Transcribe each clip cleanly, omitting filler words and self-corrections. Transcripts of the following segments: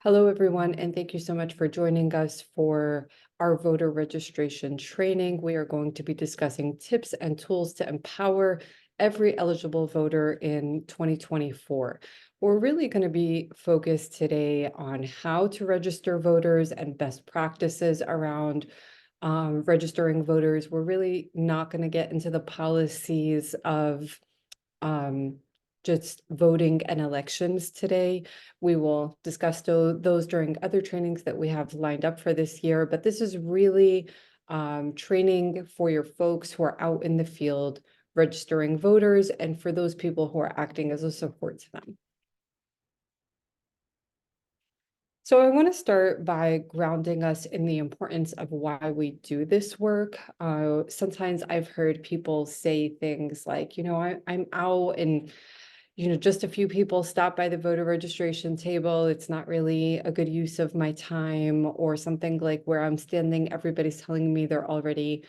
Hello, everyone, and thank you so much for joining us for our voter registration training. We are going to be discussing tips and tools to empower every eligible voter in 2024. We're really going to be focused today on how to register voters and best practices around registering voters. We're really not going to get into the policies of um, just voting and elections today. We will discuss those during other trainings that we have lined up for this year, but this is really training for your folks who are out in the field registering voters and for those people who are acting as a support to them. So I want to start by grounding us in the importance of why we do this work. Sometimes I've heard people say things like, I'm out and, just a few people stop by the voter registration table. It's not really a good use of my time, or something like where I'm standing, everybody's telling me they're already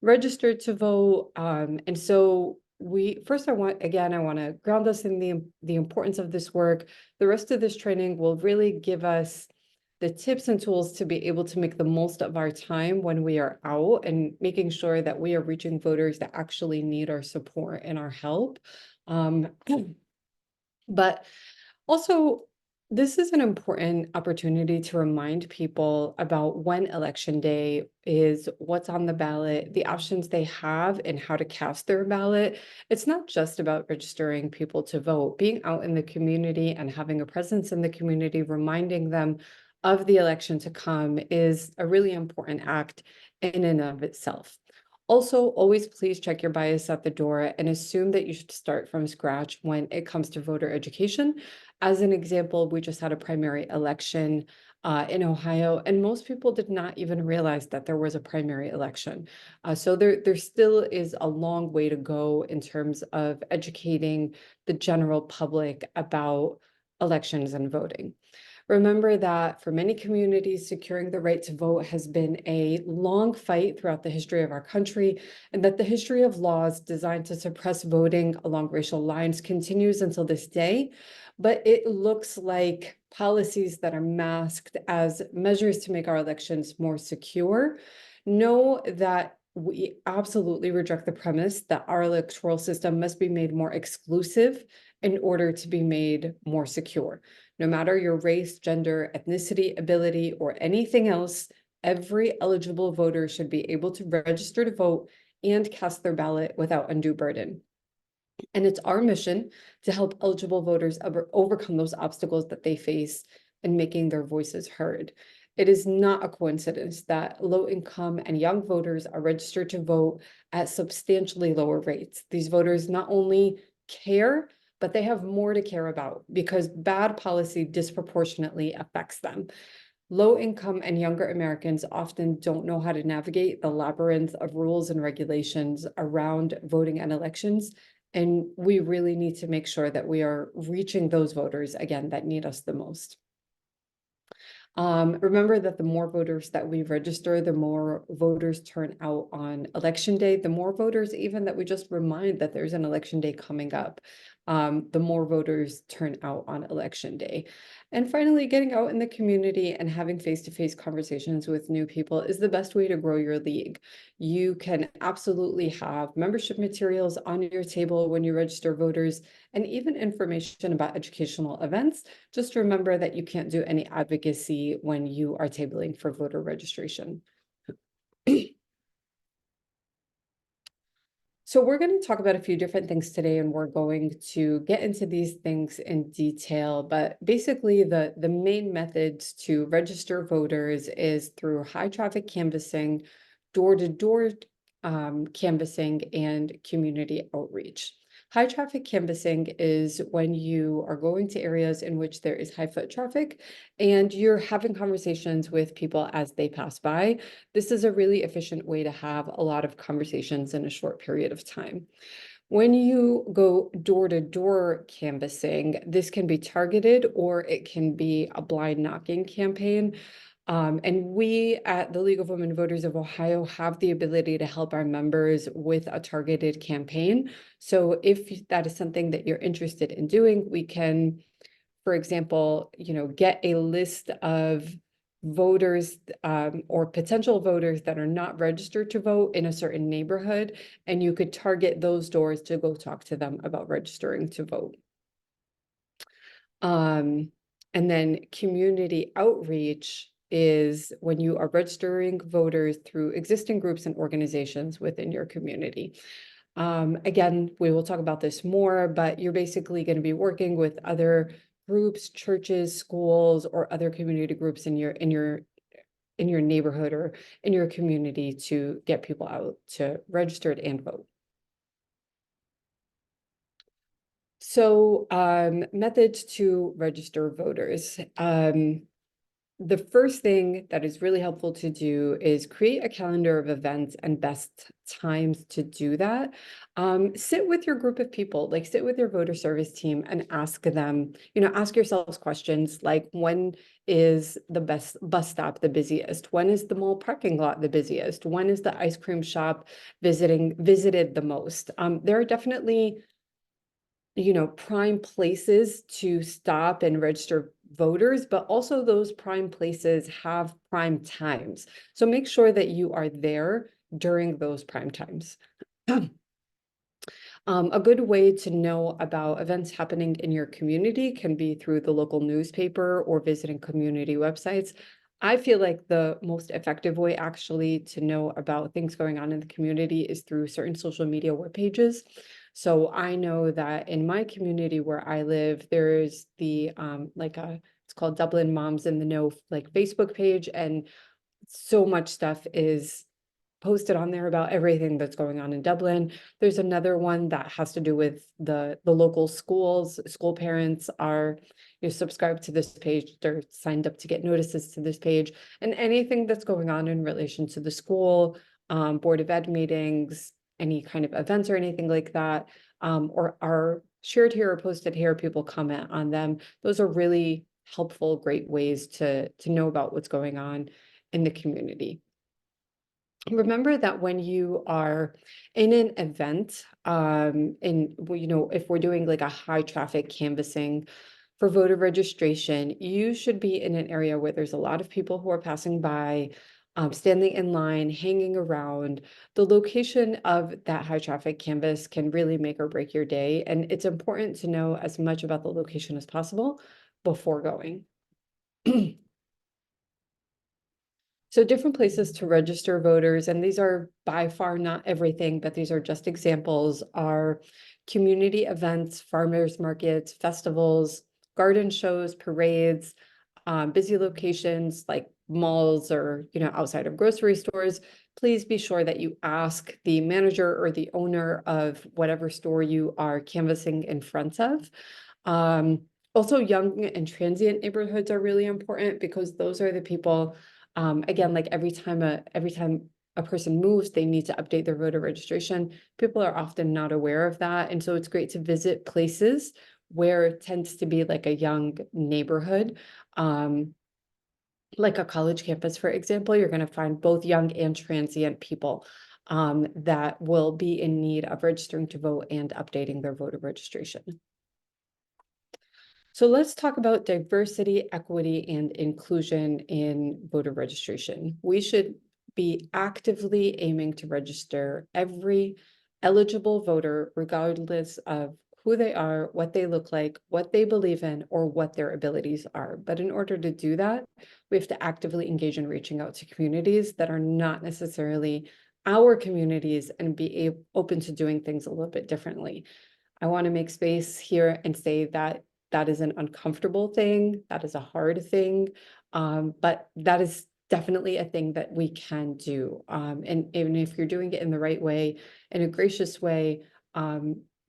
registered to vote. And so I want to ground us in the importance of this work. The rest of this training will really give us the tips and tools to be able to make the most of our time when we are out and making sure that we are reaching voters that actually need our support and our help. But also, this is an important opportunity to remind people about when election day is, what's on the ballot, the options they have, and how to cast their ballot. It's not just about registering people to vote. Being out in the community and having a presence in the community, reminding them of the election to come, is a really important act in and of itself. Also, always please check your bias at the door and assume that you should start from scratch when it comes to voter education. As an example, we just had a primary election in Ohio, and most people did not even realize that there was a primary election. So there still is a long way to go in terms of educating the general public about elections and voting. Remember that for many communities, securing the right to vote has been a long fight throughout the history of our country, and that the history of laws designed to suppress voting along racial lines continues until this day. But it looks like policies that are masked as measures to make our elections more secure. Know that we absolutely reject the premise that our electoral system must be made more exclusive in order to be made more secure. No matter your race, gender, ethnicity, ability, or anything else, every eligible voter should be able to register to vote and cast their ballot without undue burden. And it's our mission to help eligible voters overcome those obstacles that they face in making their voices heard. It is not a coincidence that low-income and young voters are registered to vote at substantially lower rates. These voters not only care, but they have more to care about because bad policy disproportionately affects them. Low-income and younger Americans often don't know how to navigate the labyrinth of rules and regulations around voting and elections. And we really need to make sure that we are reaching those voters, again, that need us the most. Remember that the more voters that we register, the more voters turn out on election day, the more voters even that we just remind that there's an election day coming up, the more voters turn out on election day. And finally, getting out in the community and having face-to-face conversations with new people is the best way to grow your league. You can absolutely have membership materials on your table when you register voters, and even information about educational events. Just remember that you can't do any advocacy when you are tabling for voter registration. So we're going to talk about a few different things today, and we're going to get into these things in detail. But basically, the main methods to register voters is through high traffic canvassing, door-to-door canvassing, and community outreach. High traffic canvassing is when you are going to areas in which there is high foot traffic and you're having conversations with people as they pass by. This is a really efficient way to have a lot of conversations in a short period of time. When you go door-to-door canvassing, this can be targeted or it can be a blind knocking campaign. And we at the League of Women Voters of Ohio have the ability to help our members with a targeted campaign. So if that is something that you're interested in doing, we can for example, get a list of voters or potential voters that are not registered to vote in a certain neighborhood, and you could target those doors to go talk to them about registering to vote. Um, and then community outreach is when you are registering voters through existing groups and organizations within your community. Again, we will talk about this more, but you're basically going to be working with other groups, churches, schools, or other community groups in your neighborhood or in your community to get people out to register and vote. So, methods to register voters. The first thing that is really helpful to do is create a calendar of events and best times to do that. Sit with your group of people, like sit with your voter service team and ask them, ask yourselves questions like, when is the best bus stop the busiest? When is the mall parking lot the busiest? When is the ice cream shop visited the most? There are definitely prime places to stop and register voters, but also those prime places have prime times. So make sure that you are there during those prime times. A good way to know about events happening in your community can be through the local newspaper or visiting community websites. I feel like the most effective way actually to know about things going on in the community is through certain social media web pages. So I know that in my community where I live, there's the it's called Dublin Moms in the Know like Facebook page, and so much stuff is posted on there about everything that's going on in Dublin. There's another one that has to do with the local schools. School parents are subscribed to this page. They're signed up to get notices to this page, and anything that's going on in relation to the school, Board of Ed meetings, any kind of events or anything like that, or are shared here or posted here, people comment on them. Those are really helpful, great ways to know about what's going on in the community. Remember that when you are in an event, if we're doing like a high traffic canvassing for voter registration, you should be in an area where there's a lot of people who are passing by, standing in line, hanging around. The location of that high traffic canvas can really make or break your day, and it's important to know as much about the location as possible before going. So different places to register voters, and these are by far not everything, but these are just examples, are community events, farmers markets, festivals, garden shows, parades, busy locations like malls or, outside of grocery stores. Please be sure that you ask the manager or the owner of whatever store you are canvassing in front of. Um, Also, young and transient neighborhoods are really important because those are the people, again, like every time a person moves, they need to update their voter registration. People are often not aware of that. And so it's great to visit places where it tends to be like a young neighborhood. Like a college campus, for example, you're going to find both young and transient people that will be in need of registering to vote and updating their voter registration. So let's talk about diversity, equity, and inclusion in voter registration. We should be actively aiming to register every eligible voter, regardless of who they are, what they look like, what they believe in, or what their abilities are. But in order to do that, we have to actively engage in reaching out to communities that are not necessarily our communities and be open to doing things a little bit differently. I want to make space here and say that that is an uncomfortable thing. That is a hard thing. But that is definitely a thing that we can do. And even if you're doing it in the right way, in a gracious way,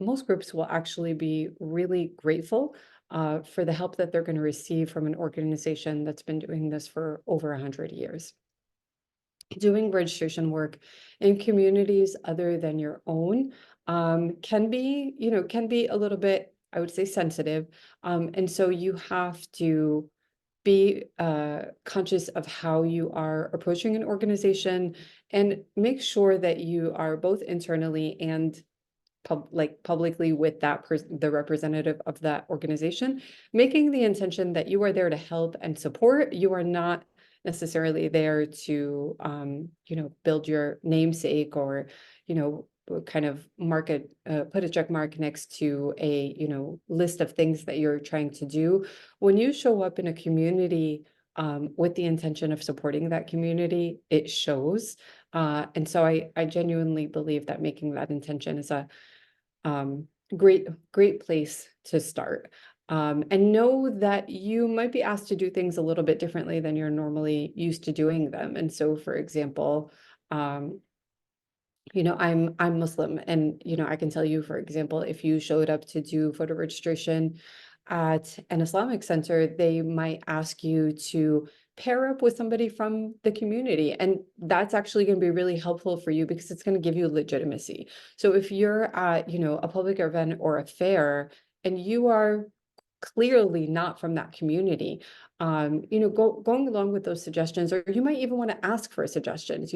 most groups will actually be really grateful for the help that they're going to receive from an organization that's been doing this for over 100 years. Doing registration work in communities other than your own can be a little bit, I would say, sensitive. And so you have to be conscious of how you are approaching an organization and make sure that you are both internally and publicly with the representative of that organization, making the intention that you are there to help and support. You are not necessarily there to build your namesake or kind of put a check mark next to a list of things that you're trying to do. When you show up in a community with the intention of supporting that community, it shows. And so I genuinely believe that making that intention is a great place to start. And know that you might be asked to do things a little bit differently than you're normally used to doing them. And so, for example, I'm Muslim, and I can tell you, for example, if you showed up to do voter registration at an Islamic center, they might ask you to pair up with somebody from the community, and that's actually going to be really helpful for you because it's going to give you legitimacy. So if you're at a public event or a fair and you are clearly not from that community, going along with those suggestions, or you might even want to ask for suggestions,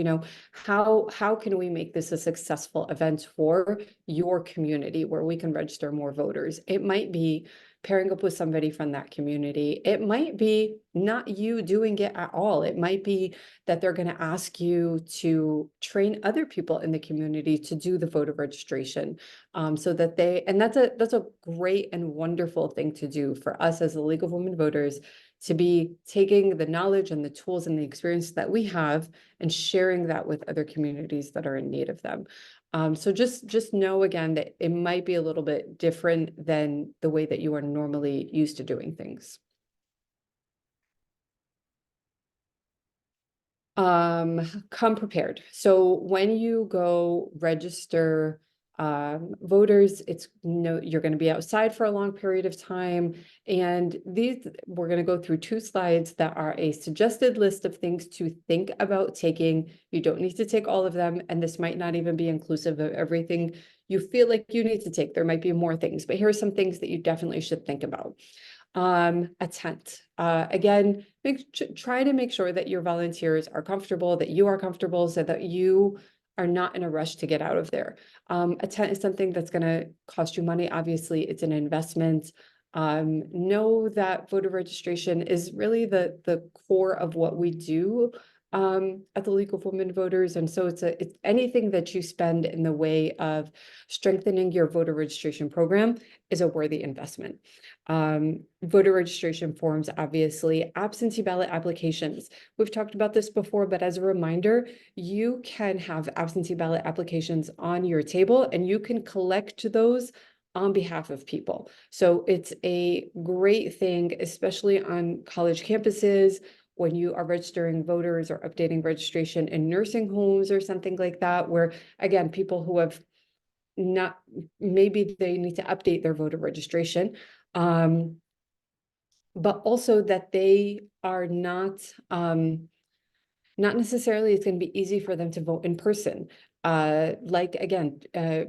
how can we make this a successful event for your community where we can register more voters? It might be pairing up with somebody from that community. It might be not you doing it at all. It might be that they're going to ask you to train other people in the community to do the voter registration, so that and that's a great and wonderful thing to do for us as the League of Women Voters, to be taking the knowledge and the tools and the experience that we have and sharing that with other communities that are in need of them. So just know again that it might be a little bit different than the way that you are normally used to doing things. Come prepared. So when you go register voters, you're going to be outside for a long period of time. And we're going to go through 2 slides that are a suggested list of things to think about taking. You don't need to take all of them, and this might not even be inclusive of everything you feel like you need to take. There might be more things, but here are some things that you definitely should think about. A tent. Again, try to make sure that your volunteers are comfortable, that you are comfortable, so that you are not in a rush to get out of there. A tent is something that's going to cost you money. Obviously, it's an investment. Know that voter registration is really the core of what we do at the League of Women Voters. And so it's anything that you spend in the way of strengthening your voter registration program is a worthy investment. Voter registration forms, obviously, absentee ballot applications. We've talked about this before, but as a reminder, you can have absentee ballot applications on your table and you can collect those on behalf of people. So it's a great thing, especially on college campuses, when you are registering voters or updating registration in nursing homes or something like that, where again, people who have not, maybe they need to update their voter registration, but also that they are not necessarily it's going to be easy for them to vote in person. Like again,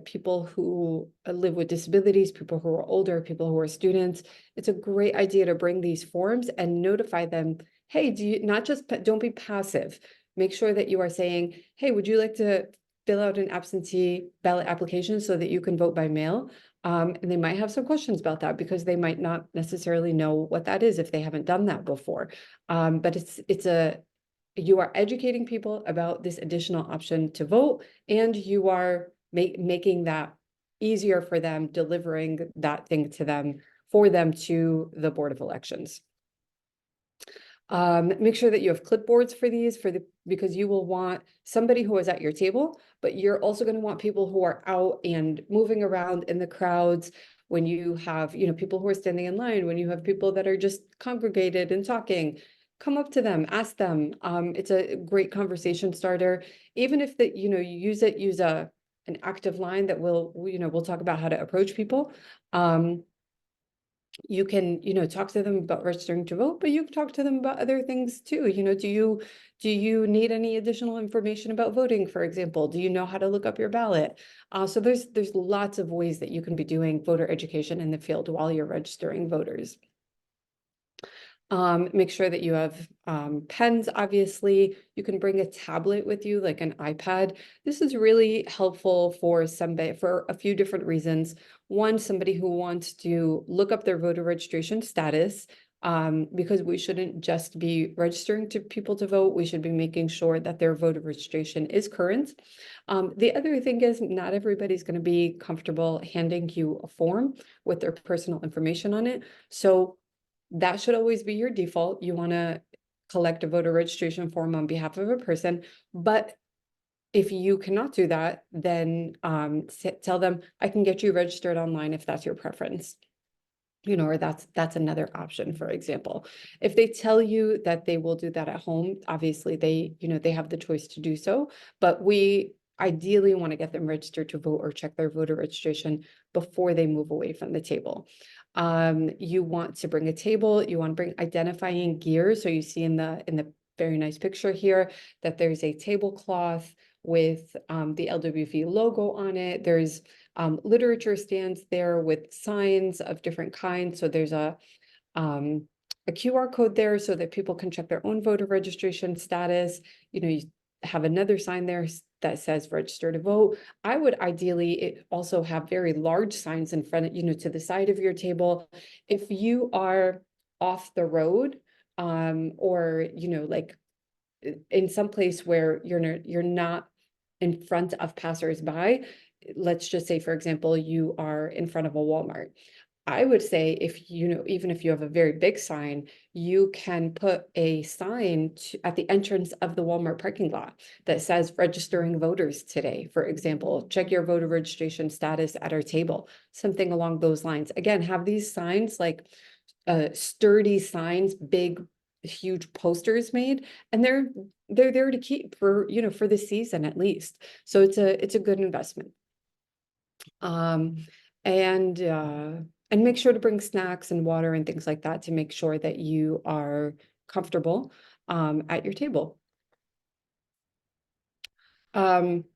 people who live with disabilities, people who are older, people who are students, it's a great idea to bring these forms and notify them, hey, don't be passive. Make sure that you are saying, hey, would you like to fill out an absentee ballot application so that you can vote by mail? And they might have some questions about that because they might not necessarily know what that is if they haven't done that before. But you are educating people about this additional option to vote, and you are making that easier for them, delivering that thing to them, for them to the Board of Elections. Make sure that you have clipboards for these because you will want somebody who is at your table, but you're also going to want people who are out and moving around in the crowds. When you have, people who are standing in line, when you have people that are just congregated and talking, come up to them, ask them. It's a great conversation starter. Even if you use an active line that we'll talk about how to approach people. You can, talk to them about registering to vote, but you can talk to them about other things too. Do you need any additional information about voting, for example? Do you know how to look up your ballot? So there's lots of ways that you can be doing voter education in the field while you're registering voters. Make sure that you have pens, obviously. You can bring a tablet with you, like an iPad. This is really helpful for somebody for a few different reasons. One, somebody who wants to look up their voter registration status, because we shouldn't just be registering to people to vote. We should be making sure that their voter registration is current. The other thing is not everybody's going to be comfortable handing you a form with their personal information on it. So that should always be your default. You want to collect a voter registration form on behalf of a person, but if you cannot do that, then tell them I can get you registered online if that's your preference. Or that's another option, for example. If they tell you that they will do that at home, obviously they have the choice to do so, but we ideally want to get them registered to vote or check their voter registration before they move away from the table. You want to bring a table, you want to bring identifying gear. So you see in the very nice picture here that there's a tablecloth with the LWV logo on it. There's literature stands there with signs of different kinds. So there's a QR code there so that people can check their own voter registration status. You have another sign there that says register to vote. I would ideally also have very large signs in front of, to the side of your table. If you are off the road, or, like in some place where you're not in front of passersby, let's just say, for example, you are in front of a Walmart. I would say if even if you have a very big sign, you can put a sign at the entrance of the Walmart parking lot that says registering voters today, for example, check your voter registration status at our table, something along those lines. Again, have these signs like sturdy signs, big, huge posters made, and they're there to keep for, for the season at least. So it's a good investment. Um, and make sure to bring snacks and water and things like that to make sure that you are comfortable at your table.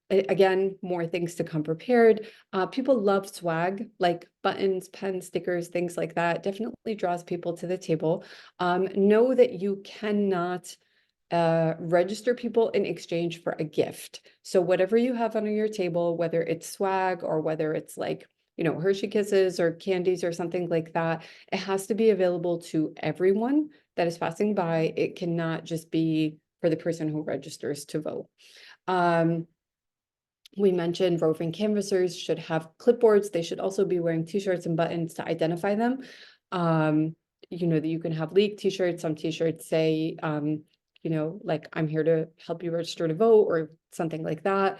Again, more things to come prepared. People love swag, like buttons, pens, stickers, things like that. Definitely draws people to the table. Know that you cannot register people in exchange for a gift. So whatever you have on your table, whether it's swag or whether it's like, Hershey Kisses or candies or something like that, it has to be available to everyone that is passing by. It cannot just be for the person who registers to vote. We mentioned roving canvassers should have clipboards. They should also be wearing t-shirts and buttons to identify them. That you can have league t-shirts. Some t-shirts say, like I'm here to help you register to vote or something like that.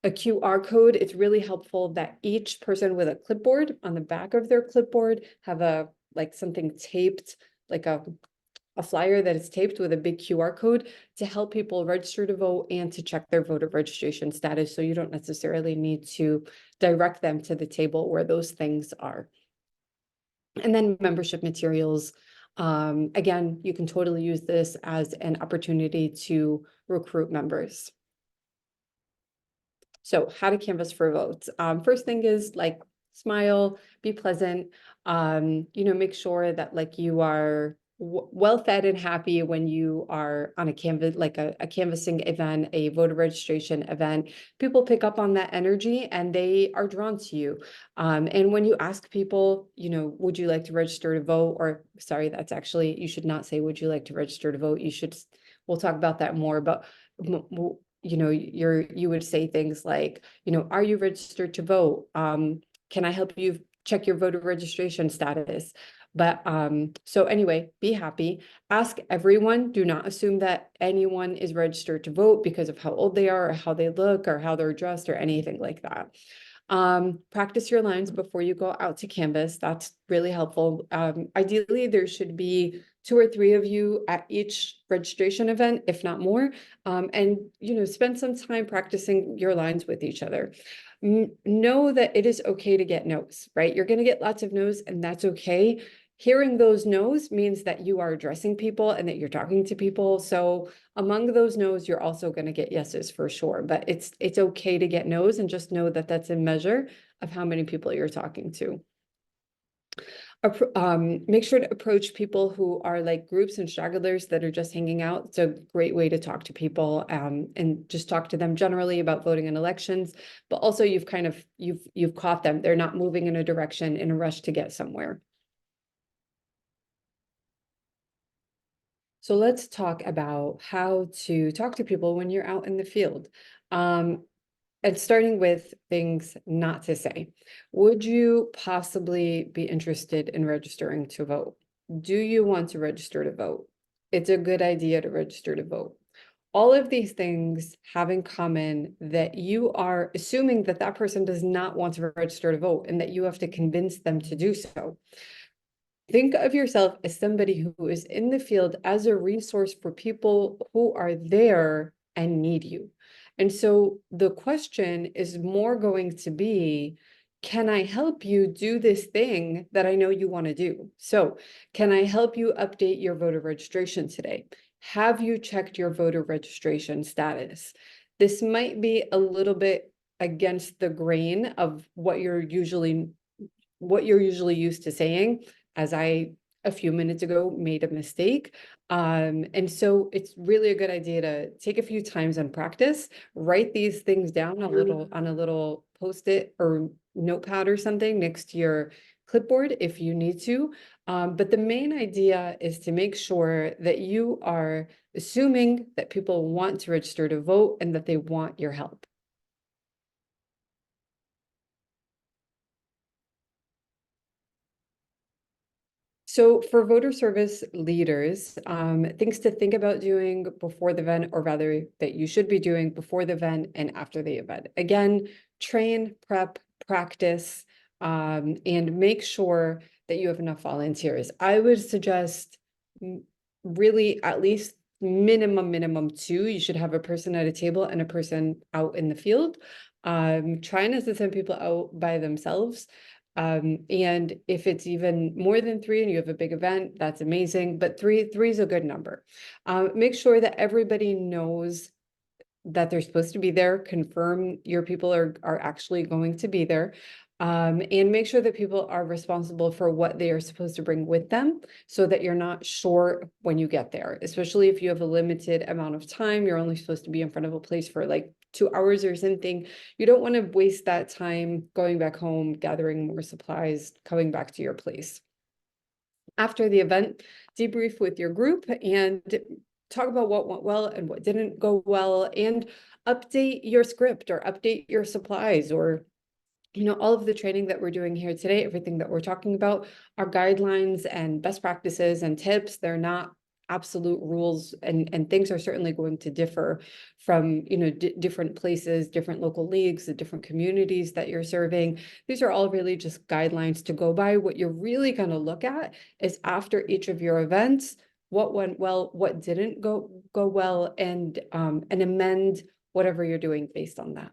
A QR code, it's really helpful that each person with a clipboard on the back of their clipboard have something taped, like a flyer that is taped with a big QR code to help people register to vote and to check their voter registration status. So you don't necessarily need to direct them to the table where those things are. And then membership materials. Again, you can totally use this as an opportunity to recruit members. So how to canvass for votes. First thing is smile, be pleasant, make sure that you are well fed and happy when you are on a canvas, like a canvassing event, a voter registration event. People pick up on that energy and they are drawn to you. And when you ask people, would you like to register to vote? Or sorry, that's actually, you should not say, would you like to register to vote? We'll talk about that more, but you would say things like, are you registered to vote? Can I help you check your voter registration status? But so anyway, be happy. Ask everyone. Do not assume that anyone is registered to vote because of how old they are or how they look or how they're dressed or anything like that. Practice your lines before you go out to canvass. That's really helpful. Ideally, there should be 2 or 3 of you at each registration event, if not more, and spend some time practicing your lines with each other. Know that it is okay to get no's, right? You're going to get lots of no's, and that's okay. Hearing those no's means that you are addressing people and that you're talking to people. So among those no's, you're also going to get yeses for sure. But it's okay to get no's, and just know that that's a measure of how many people you're talking to. Make sure to approach people who are like groups and stragglers that are just hanging out. It's a great way to talk to people, and just talk to them generally about voting in elections. But also, you've kind of you've caught them. They're not moving in a direction in a rush to get somewhere. So let's talk about how to talk to people when you're out in the field. Um, and starting with things not to say. Would you possibly be interested in registering to vote? Do you want to register to vote? It's a good idea to register to vote. All of these things have in common that you are assuming that that person does not want to register to vote and that you have to convince them to do so. Think of yourself as somebody who is in the field as a resource for people who are there and need you. And so the question is more going to be, can I help you do this thing that I know you want to do? So, can I help you update your voter registration today? Have you checked your voter registration status? This might be a little bit against the grain of what you're usually used to saying, as I a few minutes ago made a mistake. And so it's really a good idea to take a few times and practice, write these things down on a little post-it or notepad or something next to your clipboard if you need to. But the main idea is to make sure that you are assuming that people want to register to vote and that they want your help. So for voter service leaders, things to think about doing before the event, or rather that you should be doing before the event and after the event. Again, train, prep, practice, and make sure that you have enough volunteers. I would suggest really at least minimum two. You should have a person at a table and a person out in the field. Try not to send people out by themselves. And if it's even more than three and you have a big event, that's amazing. But three is a good number. Make sure that everybody knows that they're supposed to be there, confirm your people are actually going to be there. And make sure that people are responsible for what they are supposed to bring with them so that you're not short when you get there, especially if you have a limited amount of time. You're only supposed to be in front of a place for like 2 hours or something. You don't want to waste that time going back home, gathering more supplies, coming back to your place. After the event, debrief with your group and talk about what went well and what didn't go well, and update your script or update your supplies, or all of the training that we're doing here today, everything that we're talking about are guidelines and best practices and tips. They're not absolute rules, and things are certainly going to differ from different places, different local leagues, the different communities that you're serving. These are all really just guidelines to go by. What you're really going to look at is after each of your events, what went well, what didn't go well, and amend whatever you're doing based on that.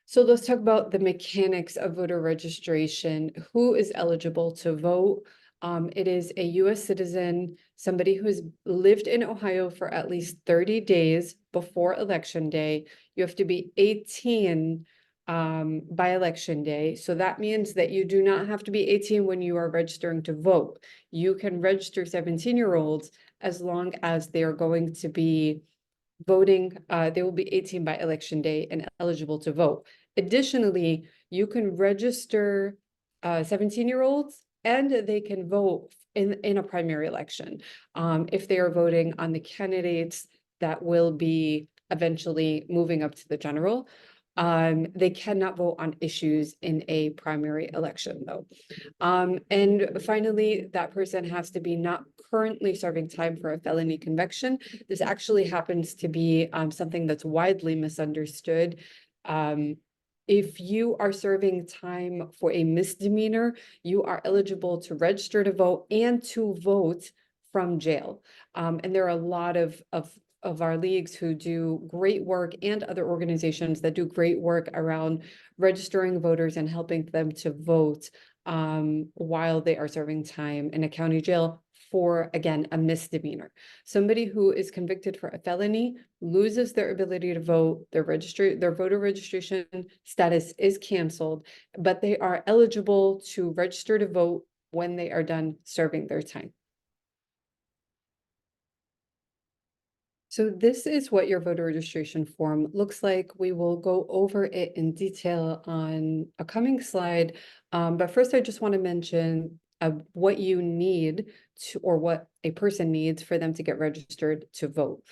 So let's talk about the mechanics of voter registration. Who is eligible to vote? It is a US citizen, somebody who has lived in Ohio for at least 30 days before election day. You have to be 18 by election day. So that means that you do not have to be 18 when you are registering to vote. You can register 17-year-olds as long as they are going to be voting. They will be 18 by election day and eligible to vote. Additionally, you can register 17-year-olds and they can vote in a primary election if they are voting on the candidates that will be eventually moving up to the general. They cannot vote on issues in a primary election, though. And finally, that person has to be not currently serving time for a felony conviction. This actually happens to be something that's widely misunderstood. If you are serving time for a misdemeanor, you are eligible to register to vote and to vote from jail. And there are a lot of our leagues who do great work, and other organizations that do great work around registering voters and helping them to vote while they are serving time in a county jail for, again, a misdemeanor. Somebody who is convicted for a felony loses their ability to vote, their voter registration status is canceled, but they are eligible to register to vote when they are done serving their time. So this is what your voter registration form looks like. We will go over it in detail on a coming slide. But first, I just want to mention what you need to, or what a person needs for them to get registered to vote.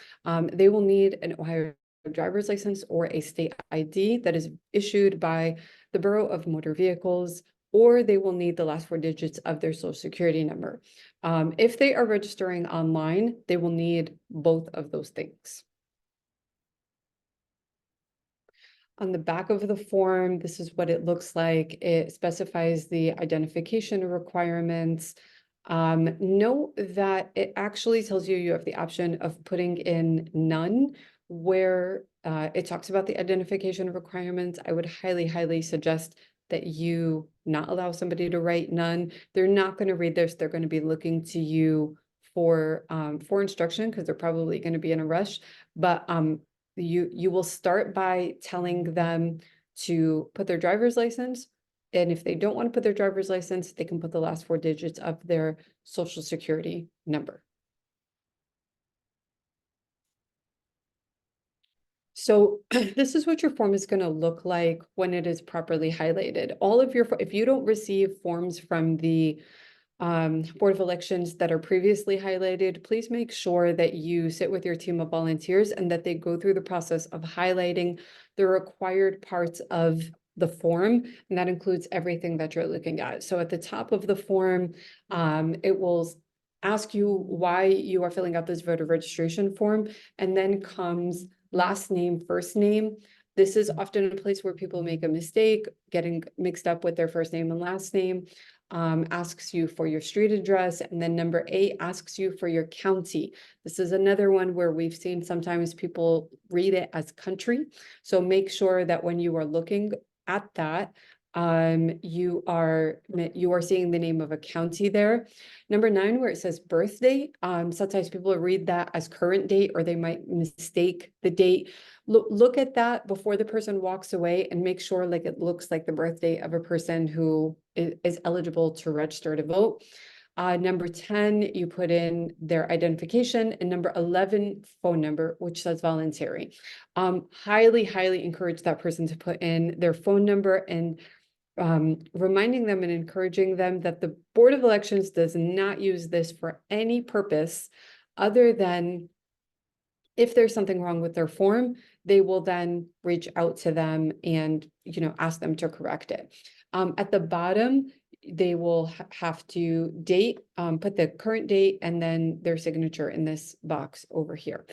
They will need an Ohio driver's license or a state ID that is issued by the Bureau of Motor Vehicles, or they will need the last four digits of their social security number. If they are registering online, they will need both of those things. On the back of the form, this is what it looks like. It specifies the identification requirements. Note that it actually tells you have the option of putting in none, where it talks about the identification requirements. I would highly, highly suggest that you not allow somebody to write none. They're not going to read this. They're going to be looking to you for instruction, because they're probably going to be in a rush. But you will start by telling them to put their driver's license. And if they don't want to put their driver's license, they can put the last four digits of their social security number. So this is what your form is going to look like when it is properly highlighted. All of your, if you don't receive forms from the Board of Elections that are previously highlighted, please make sure that you sit with your team of volunteers and that they go through the process of highlighting the required parts of the form, and that includes everything that you're looking at. So at the top of the form, it will ask you why you are filling out this voter registration form, and then comes last name, first name. This is often a place where people make a mistake, getting mixed up with their first name and last name. Asks you for your street address, and then number 8 asks you for your county. This is another one where we've seen sometimes people read it as country. So make sure that when you are looking at that, you are seeing the name of a county there. Number 9, where it says birth date, sometimes people read that as current date, or they might mistake the date. Look at that before the person walks away and make sure like it looks like the birth date of a person who is eligible to register to vote. Number 10, you put in their identification, and number 11, phone number, which says voluntary. Highly, highly encourage that person to put in their phone number, and reminding them and encouraging them that the Board of Elections does not use this for any purpose other than if there's something wrong with their form, they will then reach out to them and, ask them to correct it. At the bottom, they will have to date, put the current date and then their signature in this box over here.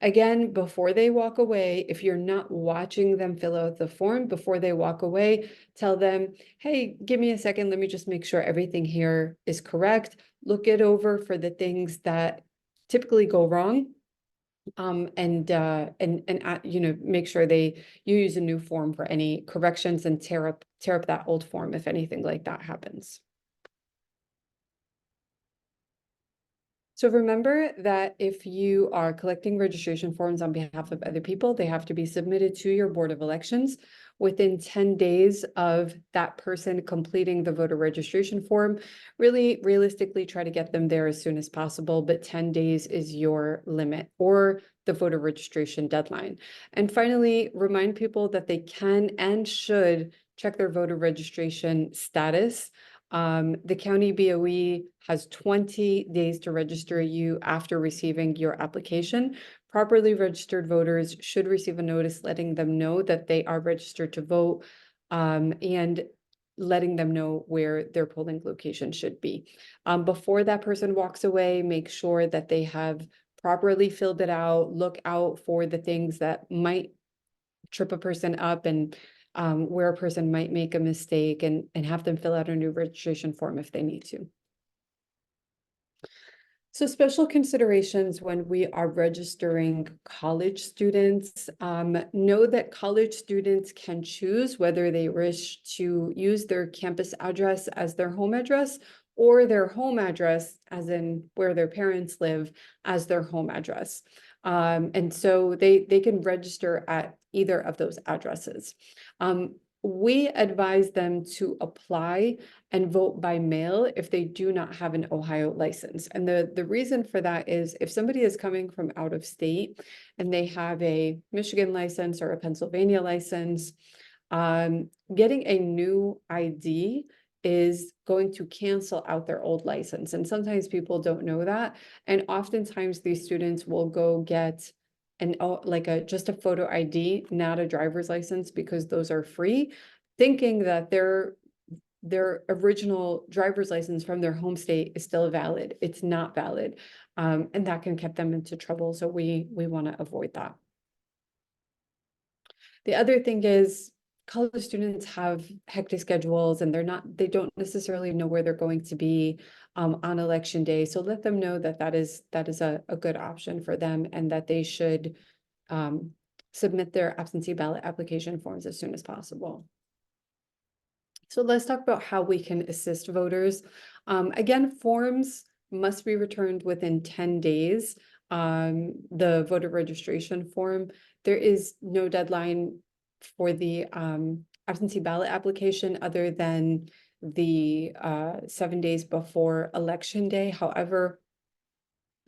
Again, before they walk away, if you're not watching them fill out the form, before they walk away, tell them, hey, give me a second. Let me just make sure everything here is correct. Look it over for the things that typically go wrong. And make sure you use a new form for any corrections, and tear up that old form if anything like that happens. So remember that if you are collecting registration forms on behalf of other people, they have to be submitted to your Board of Elections within 10 days of that person completing the voter registration form. Really, realistically, try to get them there as soon as possible, but 10 days is your limit, or the voter registration deadline. And finally, remind people that they can and should check their voter registration status. The county BOE has 20 days to register you after receiving your application. Properly registered voters should receive a notice letting them know that they are registered to vote, and letting them know where their polling location should be. Before that person walks away, make sure that they have properly filled it out. Look out for the things that might trip a person up, and where a person might make a mistake, and have them fill out a new registration form if they need to. So special considerations when we are registering college students, know that college students can choose whether they wish to use their campus address as their home address or their home address, as in where their parents live, as their home address. And so they can register at either of those addresses. We advise them to apply and vote by mail if they do not have an Ohio license. And the reason for that is if somebody is coming from out of state and they have a Michigan license or a Pennsylvania license, getting a new ID is going to cancel out their old license. And sometimes people don't know that. And oftentimes these students will go get just a photo ID, not a driver's license, because those are free, thinking that their original driver's license from their home state is still valid. It's not valid. And that can get them into trouble. So we want to avoid that. The other thing is college students have hectic schedules and they don't necessarily know where they're going to be on election day. So let them know that that is a good option for them and that they should submit their absentee ballot application forms as soon as possible. So let's talk about how we can assist voters. Again, forms must be returned within 10 days. The voter registration form, there is no deadline for the absentee ballot application other than the 7 days before election day. However,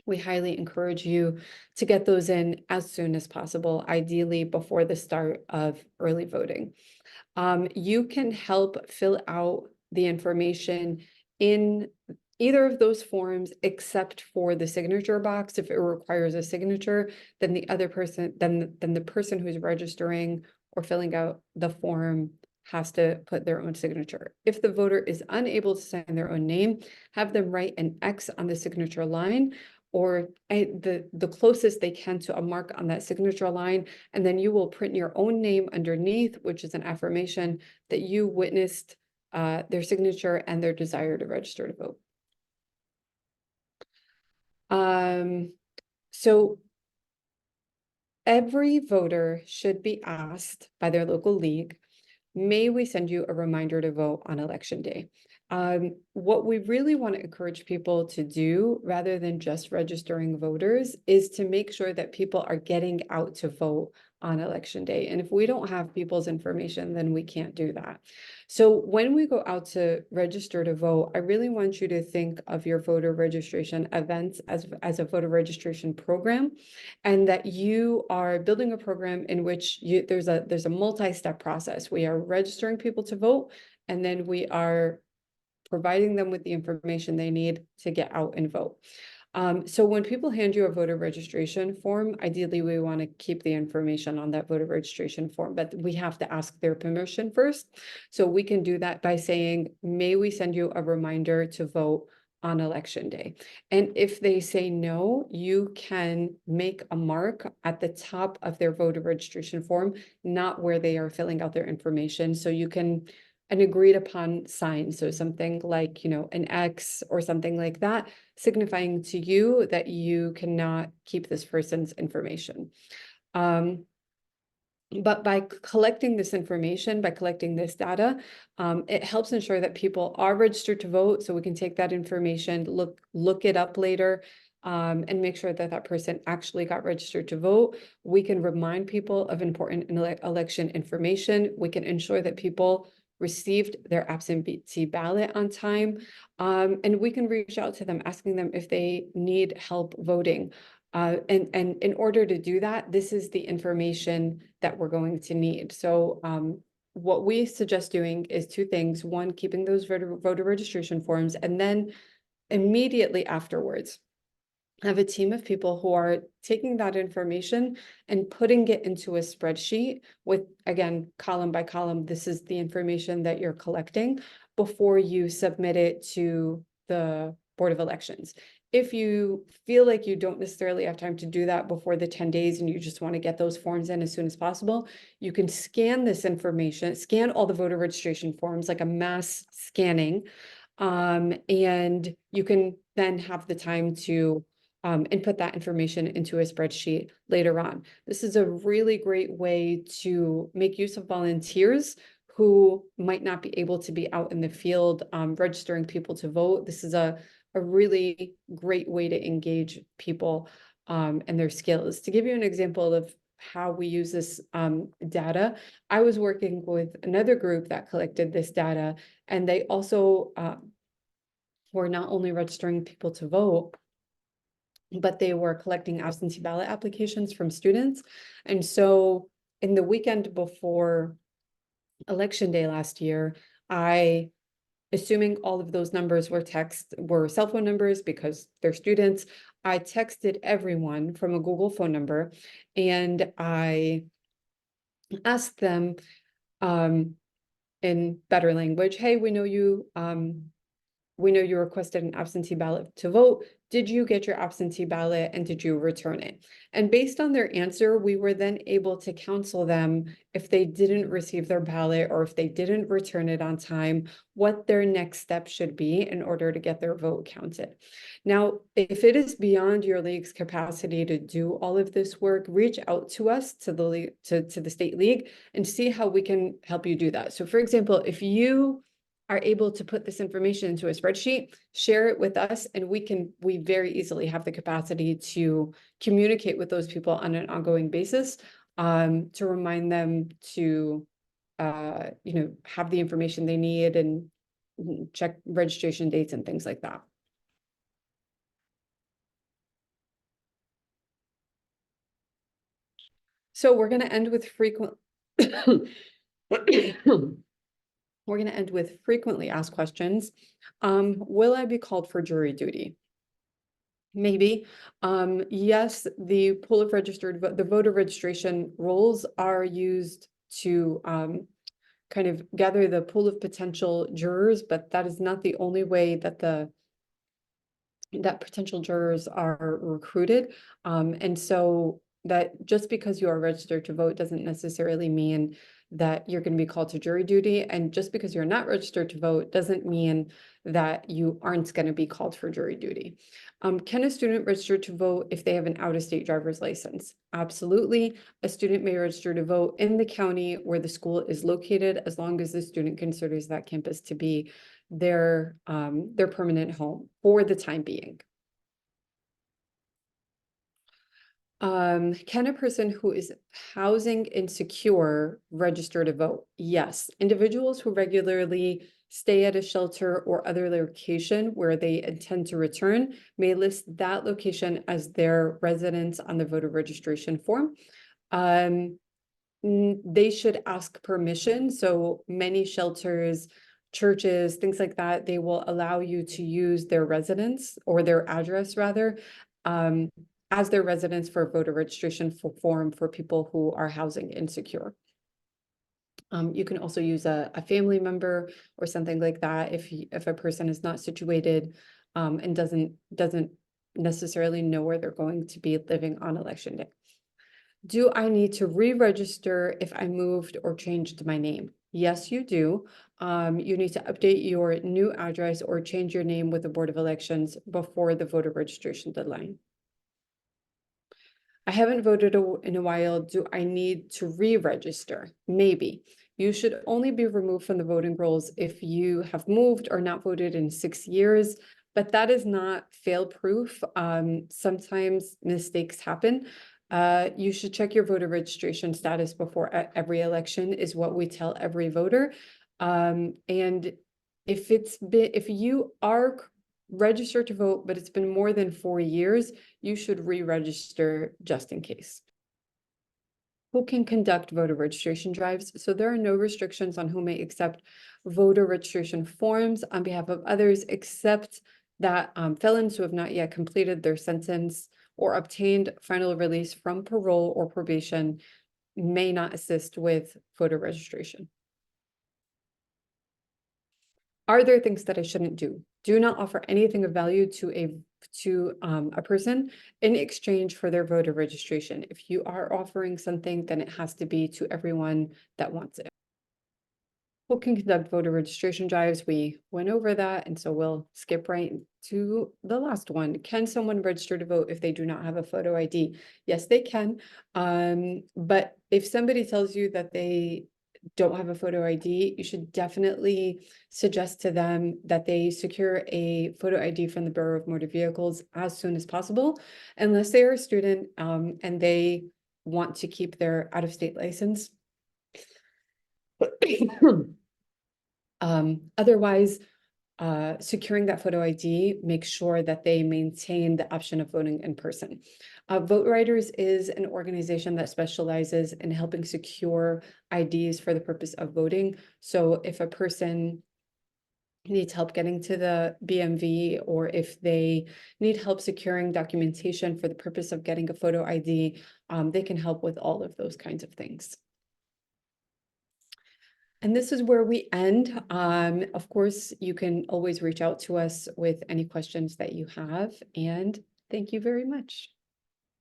we highly encourage you to get those in as soon as possible, ideally before the start of early voting. You can help fill out the information in either of those forms, except for the signature box. If it requires a signature, then the person who's registering or filling out the form has to put their own signature. If the voter is unable to sign their own name, have them write an X on the signature line or the closest they can to a mark on that signature line, and then you will print your own name underneath, which is an affirmation that you witnessed their signature and their desire to register to vote. So every voter should be asked by their local league, may we send you a reminder to vote on election day? What we really want to encourage people to do, rather than just registering voters, is to make sure that people are getting out to vote on election day. And if we don't have people's information, then we can't do that. So when we go out to register to vote, I really want you to think of your voter registration events as a voter registration program, and that you are building a program in which there's a multi-step process. We are registering people to vote, and then we are providing them with the information they need to get out and vote. So when people hand you a voter registration form, ideally we want to keep the information on that voter registration form, but we have to ask their permission first. So we can do that by saying, may we send you a reminder to vote on election day? And if they say no, you can make a mark at the top of their voter registration form, not where they are filling out their information. So you can an agreed upon sign. So something like, an X or something like that, signifying to you that you cannot keep this person's information. But by collecting this information, by collecting this data, it helps ensure that people are registered to vote. So we can take that information, look it up later, and make sure that that person actually got registered to vote. We can remind people of important election information. We can ensure that people received their absentee ballot on time. And we can reach out to them, asking them if they need help voting. And in order to do that, this is the information that we're going to need. So what we suggest doing is two things. One, keeping those voter registration forms, and then immediately afterwards, have a team of people who are taking that information and putting it into a spreadsheet with, again, column by column, this is the information that you're collecting before you submit it to the Board of Elections. If you feel like you don't necessarily have time to do that before the 10 days and you just want to get those forms in as soon as possible, you can scan this information, scan all the voter registration forms, like a mass scanning, And you can then have the time to input that information into a spreadsheet later on. This is a really great way to make use of volunteers who might not be able to be out in the field registering people to vote. This is a really great way to engage people and their skills. To give you an example of how we use this data, I was working with another group that collected this data, and they also were not only registering people to vote, but they were collecting absentee ballot applications from students. And so in the weekend before election day last year, assuming all of those numbers were cell phone numbers because they're students, I texted everyone from a Google phone number, and I asked them in better language, hey, we know you requested an absentee ballot to vote. Did you get your absentee ballot and did you return it? And based on their answer, we were then able to counsel them if they didn't receive their ballot or if they didn't return it on time, what their next step should be in order to get their vote counted. Now, if it is beyond your league's capacity to do all of this work, reach out to us, to the state league, and see how we can help you do that. So for example, if you are able to put this information into a spreadsheet, share it with us, and we very easily have the capacity to communicate with those people on an ongoing basis, to remind them to, have the information they need and check registration dates and things like that. So we're going to end with We're going to end with frequently asked questions. Will I be called for jury duty? Maybe. Yes, the pool of the voter registration rolls are used to kind of gather the pool of potential jurors, but that is not the only way that potential jurors are recruited. And so that just because you are registered to vote doesn't necessarily mean that you're going to be called to jury duty. And just because you're not registered to vote doesn't mean that you aren't going to be called for jury duty. Can a student register to vote if they have an out-of-state driver's license? Absolutely. A student may register to vote in the county where the school is located, as long as the student considers that campus to be their permanent home for the time being. Can a person who is housing insecure register to vote? Yes. Individuals who regularly stay at a shelter or other location where they intend to return may list that location as their residence on the voter registration form. They should ask permission. So many shelters, churches, things like that, they will allow you to use their residence or their address rather, as their residence for a voter registration form for people who are housing insecure. You can also use a family member or something like that if a person is not situated and doesn't necessarily know where they're going to be living on election day. Do I need to re-register if I moved or changed my name? Yes, you do. You need to update your new address or change your name with the Board of Elections before the voter registration deadline. I haven't voted in a while. Do I need to re-register? Maybe. You should only be removed from the voting rolls if you have moved or not voted in 6 years, but that is not fail-proof. Sometimes mistakes happen. You should check your voter registration status before every election is what we tell every voter. And if you are registered to vote, but it's been more than 4 years, you should re-register just in case. Who can conduct voter registration drives? So there are no restrictions on who may accept voter registration forms on behalf of others, except that felons who have not yet completed their sentence or obtained final release from parole or probation may not assist with voter registration. Are there things that I shouldn't do? Do not offer anything of value to a person in exchange for their voter registration. If you are offering something, then it has to be to everyone that wants it. Who can conduct voter registration drives? We went over that, and so we'll skip right to the last one. Can someone register to vote if they do not have a photo ID? Yes, they can. But if somebody tells you that they don't have a photo ID, you should definitely suggest to them that they secure a photo ID from the Bureau of Motor Vehicles as soon as possible, unless they are a student, and they want to keep their out-of-state license. Otherwise, securing that photo ID, make sure that they maintain the option of voting in person. Vote Riders is an organization that specializes in helping secure IDs for the purpose of voting. So if a person needs help getting to the BMV, or if they need help securing documentation for the purpose of getting a photo ID, they can help with all of those kinds of things. And this is where we end. Of course, you can always reach out to us with any questions that you have, and thank you very much.